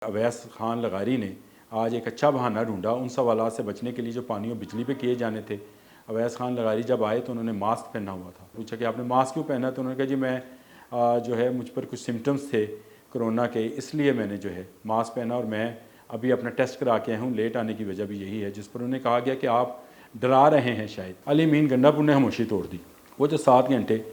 अवैस खान लगारी ने आज एक अच्छा बहाना ढूंढा उन सवालात से बचने के लिए जो पानी और बिजली पे किए जाने थे। अवैस खान लगारी जब आए तो उन्होंने मास्क पहना हुआ था। पूछा कि आपने मास्क क्यों पहना, तो उन्होंने कहा जी मैं जो है मुझ पर कुछ सिम्टम्स थे कोरोना के, इसलिए मैंने जो है मास्क पहना और मैं अभी अपना टेस्ट करा के आया हूँ। लेट आने की वजह भी यही है। जिस पर उन्हें कहा गया कि आप डरा रहे हैं शायद। अली अमीन गंडापुर ने खामोशी तोड़ दी। वो जो 7 घंटे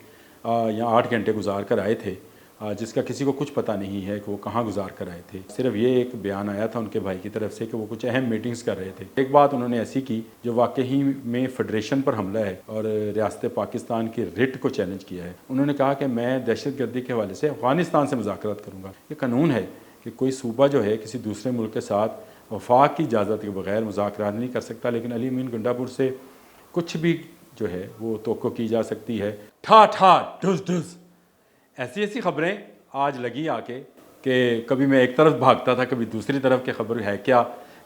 या 8 घंटे गुजार कर आए थे, जिसका किसी को कुछ पता नहीं है कि वो कहाँ गुजार कर आए थे। सिर्फ ये एक बयान आया था उनके भाई की तरफ से कि वो कुछ अहम मीटिंग्स कर रहे थे। एक बात उन्होंने ऐसी की जो वाकई में फेडरेशन पर हमला है और रियासत पाकिस्तान की रिट को चैलेंज किया है। उन्होंने कहा कि मैं दहशत गर्दी के हवाले से अफगानिस्तान से मुज़ाकरात करूँगा। ये कानून है कि कोई सूबा जो है किसी दूसरे मुल्क के साथ वफाक की इजाज़त के बगैर मुज़ाकरात नहीं कर सकता, लेकिन अली अमीन गंडापुर से कुछ भी जो है वो तवक्को की जा सकती है। ठा ठा ढुस ढुस ऐसी ऐसी खबरें आज लगी आके कि कभी मैं एक तरफ भागता था, कभी दूसरी तरफ की खबर है क्या,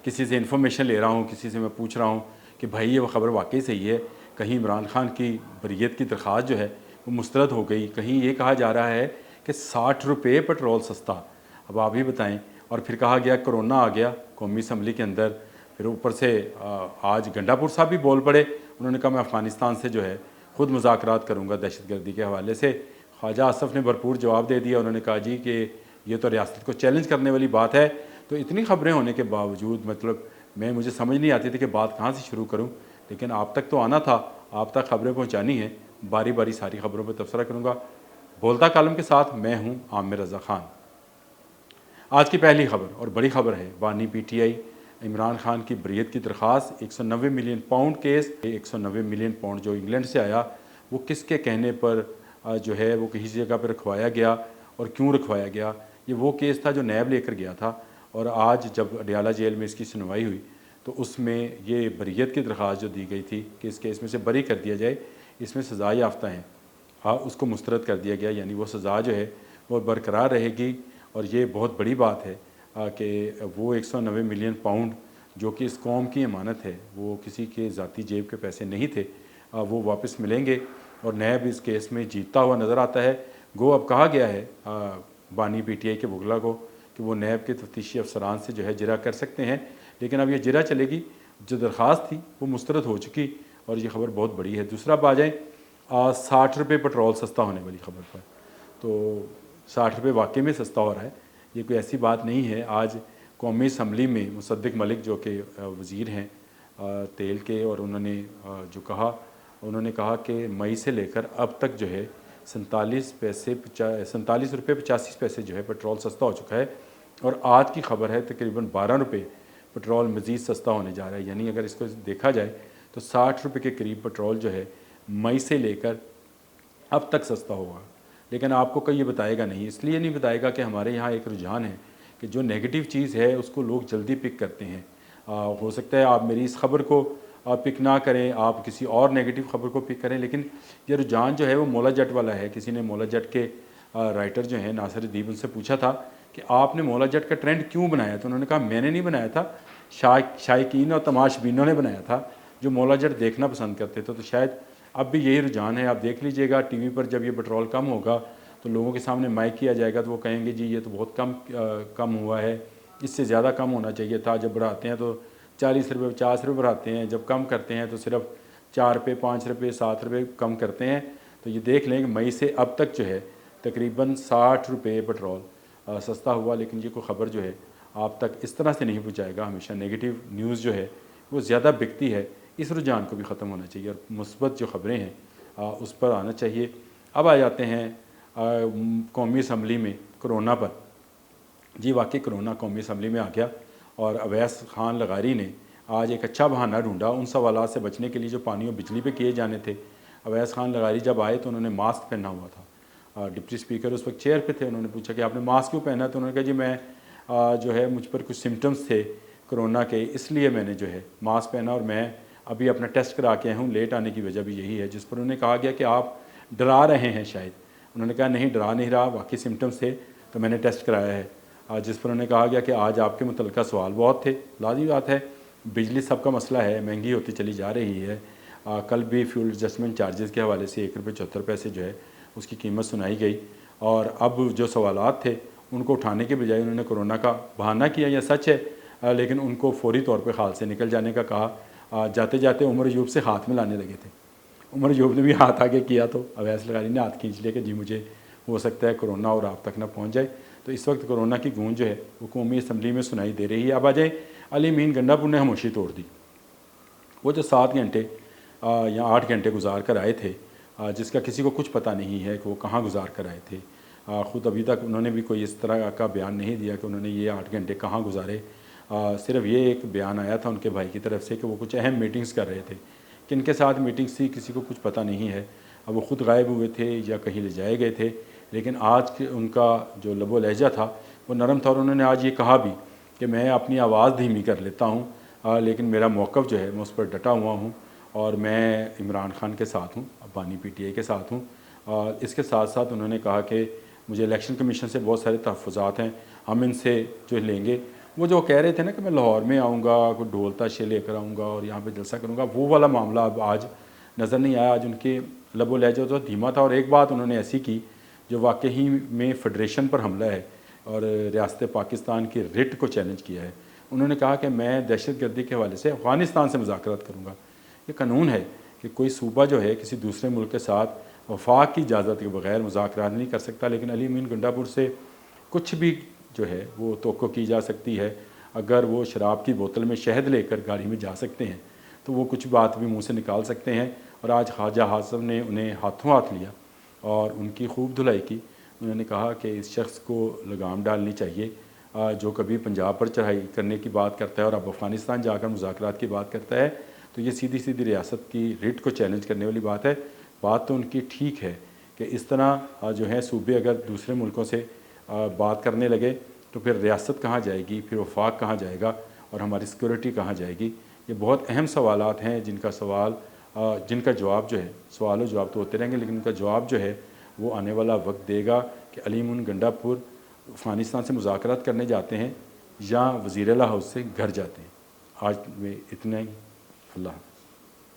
किसी से इन्फॉर्मेशन ले रहा हूँ, किसी से मैं पूछ रहा हूँ कि भाई ये वो खबर वाकई सही है। कहीं इमरान खान की बरीयत की दरख्वास्त जो है वो मुस्तरद हो गई, कहीं ये कहा जा रहा है कि 60 रुपये पेट्रोल सस्ता। अब आप ही बताएं। और फिर कहा गया कोरोना आ गया कौमी असम्बली के अंदर। फिर ऊपर से आज गंडापुर साहब भी बोल पड़े। उन्होंने कहा मैं अफ़गानिस्तान से जो है ख़ुद मुज़ाकरात करूँगा दहशत गर्दी के हवाले से। ख्वाजा आसफ़ ने भरपूर जवाब दे दिया। उन्होंने कहा जी कि ये तो रियासत को चैलेंज करने वाली बात है। तो इतनी खबरें होने के बावजूद मतलब मुझे समझ नहीं आती थी कि बात कहाँ से शुरू करूँ, लेकिन आप तक तो आना था, आप तक खबरें पहुँचानी है। बारी बारी सारी खबरों पर तबसरा करूँगा। बोलता कालम के साथ मैं हूँ आमिर रज़ा ख़ान। आज की पहली खबर और बड़ी खबर है बानी PTI इमरान खान की बरीयत की दरख्वास्त 190 million pound case. 190 million pound जो इंग्लैंड से आया वो किसके कहने पर जो है वो किसी जगह पर रखवाया गया और क्यों रखवाया गया। ये वो केस था जो नैब लेकर गया था और आज जब अडियाला जेल में इसकी सुनवाई हुई तो उसमें ये बरीयत की दरख्वास्त जो दी गई थी कि इस केस में से बरी कर दिया जाए, इसमें सज़ा याफ्ता हैं, उसको मुस्तरद कर दिया गया। यानी वो सज़ा जो है वो बरकरार रहेगी। और ये बहुत बड़ी बात है कि वो 190 मिलियन पाउंड जो कि इस कौम की अमानत है, वो किसी के ज़ाती जेब के पैसे नहीं थे, वो वापस मिलेंगे। और नैब इस केस में जीतता हुआ नज़र आता है। गो अब कहा गया है बानी PTI के बुगला को कि वो नैब के तफ्तीशी अफसरान से जो है जिरा कर सकते हैं, लेकिन अब ये जिरा चलेगी। जो दरख्वास्त थी वो मुस्तरद हो चुकी और ये खबर बहुत बड़ी है। दूसरा अब आ जाए 60 रुपये पेट्रोल सस्ता होने वाली खबर पर। तो 60 रुपये वाकई में सस्ता हो रहा है, ये कोई ऐसी बात नहीं है। आज कौमी असम्बली में मुसद्दिक मलिक जो कि वज़ीर हैं तेल के, और उन्होंने जो कहा उन्होंने कहा कि मई से लेकर अब तक जो है 47 रुपये 85 पैसे जो है पेट्रोल सस्ता हो चुका है। और आज की खबर है तकरीबन 12 रुपये पेट्रोल मज़ीद सस्ता होने जा रहा है। यानी अगर इसको देखा जाए तो 60 रुपये के करीब पेट्रोल जो है मई से लेकर अब तक सस्ता होगा। लेकिन आपको कोई ये बताएगा नहीं। इसलिए नहीं बताएगा कि हमारे यहाँ एक रुझान है कि जो नेगेटिव चीज़ है उसको लोग जल्दी पिक करते हैं। हो सकता है आप मेरी इस खबर को पिक ना करें, आप किसी और नेगेटिव खबर को पिक करें, लेकिन ये रुझान जो है वो मौला जट वाला है। किसी ने मौला जट के राइटर जो हैं नासिर अदीब, उनसे पूछा था कि आपने मौला जट का ट्रेंड क्यों बनाया। तो उन्होंने कहा मैंने नहीं बनाया था, शायकीन और तमाशबीनों ने बनाया था जो मौला जट देखना पसंद करते थे। तो शायद अब भी यही रुझान है। आप देख लीजिएगा TV पर जब ये पेट्रोल कम होगा तो लोगों के सामने माइक किया जाएगा तो वो कहेंगे जी ये तो बहुत कम हुआ है, इससे ज़्यादा कम होना चाहिए था। जब बढ़ाते हैं तो 40 रुपये 50 रुपये बढ़ाते हैं, जब कम करते हैं तो सिर्फ 4 रुपये 5 रुपये 7 रुपये कम करते हैं। तो ये देख लें कि मई से अब तक जो है तकरीबन 60 रुपये पेट्रोल सस्ता हुआ। लेकिन ये कोई ख़बर जो है आप तक इस तरह से नहीं पहुँचाएगा। हमेशा नेगेटिव न्यूज़ जो है वो ज़्यादा बिकती है। इस रुझान को भी ख़त्म होना चाहिए और मुस्बत जो ख़बरें हैं उस पर आना चाहिए। अब आ जाते हैं कौमी असम्बली में कोरोना पर। जी वाकई कोरोना कौमी असम्बली में आ गया और अवैस खान लगारी ने आज एक अच्छा बहाना ढूंढा उन सवालात से बचने के लिए जो पानी और बिजली पे किए जाने थे। अवैस खान लगारी जब आए तो उन्होंने मास्क पहना हुआ था। डिप्टी स्पीकर उस वक्त चेयर पे थे। उन्होंने पूछा कि आपने मास्क क्यों पहना, तो उन्होंने कहा जी मैं जो है मुझ पर कुछ सिम्टम्स थे कोरोना के, इसलिए मैंने जो है मास्क पहना और मैं अभी अपना टेस्ट करा के आया हूँ। लेट आने की वजह भी यही है। जिस पर उन्हें कहा गया कि आप डरा रहे हैं शायद। उन्होंने कहा नहीं डरा नहीं रहा, वाकई सिम्टम्स थे तो मैंने टेस्ट कराया है। जिस पर उन्हें कहा गया कि आज आपके मुतल्लिका सवाल बहुत थे। लाज़मी बात है, बिजली सबका मसला है, महंगी होती चली जा रही है। कल भी फ्यूल एडजस्टमेंट चार्जेस के हवाले से 1 रुपये 74 पैसे जो है उसकी कीमत सुनाई गई। और अब जो सवालात थे ان کو اٹھانے کے بجائے انہوں نے کورونا کا بہانہ کیا، یا سچ ہے، لیکن ان کو فوری طور پہ خال سے نکل جانے کا کہا۔ جاتے جاتے عمر ایوب سے ہاتھ میں لانے لگے تھے، عمر ایوب نے بھی ہاتھ آگے کیا تو اویس لغاری نے ہاتھ کھینچ لیا کہ جی مجھے ہو سکتا ہے کرونا اور آپ تک نہ پہنچ جائے۔ تو اس وقت کرونا کی گونج جو ہے وہ قومی اسمبلی میں سنائی دے رہی ہے۔ اب آ جائیں، علی امین گنڈا پور نے خاموشی توڑ دی۔ وہ جو 7 گھنٹے یا 8 گھنٹے گزار کر آئے تھے، جس کا کسی کو کچھ پتہ نہیں ہے کہ وہ کہاں گزار کر آئے تھے، خود ابھی تک انہوں نے بھی کوئی اس طرح کا بیان نہیں دیا کہ انہوں نے یہ 8 گھنٹے کہاں گزارے۔ صرف یہ ایک بیان آیا تھا ان کے بھائی کی طرف سے کہ وہ کچھ اہم میٹنگز کر رہے تھے، کن کے ساتھ میٹنگز تھی کسی کو کچھ پتہ نہیں ہے۔ اب وہ خود غائب ہوئے تھے یا کہیں لے جائے گئے تھے، لیکن آج ان کا جو لب و لہجہ تھا وہ نرم تھا، اور انہوں نے آج یہ کہا بھی کہ میں اپنی آواز دھیمی کر لیتا ہوں، لیکن میرا موقف جو ہے میں اس پر ڈٹا ہوا ہوں، اور میں عمران خان کے ساتھ ہوں، بانی پی ٹی آئی کے ساتھ ہوں۔ اور اس کے ساتھ ساتھ انہوں نے کہا کہ مجھے الیکشن کمیشن سے بہت سارے تحفظات ہیں، ہم ان سے جو لیں گے۔ وہ جو کہہ رہے تھے نا کہ میں لاہور میں آؤں گا، کوئی ڈھول تاشے لے کر آؤں گا اور یہاں پہ جلسہ کروں گا، وہ والا معاملہ اب آج نظر نہیں آیا۔ آج ان کے لب و لہجہ تو دھیما تھا، اور ایک بات انہوں نے ایسی کی جو واقعی میں فیڈریشن پر حملہ ہے اور ریاست پاکستان کی رٹ کو چیلنج کیا ہے۔ انہوں نے کہا کہ میں دہشت گردی کے حوالے سے افغانستان سے مذاکرات کروں گا۔ یہ قانون ہے کہ کوئی صوبہ جو ہے کسی دوسرے ملک کے ساتھ وفاق کی اجازت کے بغیر مذاکرات نہیں کر سکتا، لیکن علی امین گنڈا پور سے کچھ بھی جو ہے وہ توقع کی جا سکتی ہے۔ اگر وہ شراب کی بوتل میں شہد لے کر گاڑی میں جا سکتے ہیں تو وہ کچھ بات بھی منہ سے نکال سکتے ہیں، اور آج خواجہ حاصم نے انہیں ہاتھوں ہاتھ لیا اور ان کی خوب دھلائی کی۔ انہوں نے کہا کہ اس شخص کو لگام ڈالنی چاہیے جو کبھی پنجاب پر چڑھائی کرنے کی بات کرتا ہے اور اب افغانستان جا کر مذاکرات کی بات کرتا ہے، تو یہ سیدھی سیدھی ریاست کی رٹ کو چیلنج کرنے والی بات ہے۔ بات تو ان کی ٹھیک ہے کہ اس طرح جو ہے صوبے اگر دوسرے ملکوں سے بات کرنے لگے تو پھر ریاست کہاں جائے گی، پھر وفاق کہاں جائے گا، اور ہماری سیکورٹی کہاں جائے گی۔ یہ بہت اہم سوالات ہیں جن کا جواب جو ہے، سوال و جواب تو ہوتے رہیں گے، لیکن ان کا جواب جو ہے وہ آنے والا وقت دے گا کہ علی امین گنڈا پور افغانستان سے مذاکرات کرنے جاتے ہیں یا وزیر اعلیٰ ہاؤس سے گھر جاتے ہیں۔ آج میں اتنا ہی، اللہ حافظ۔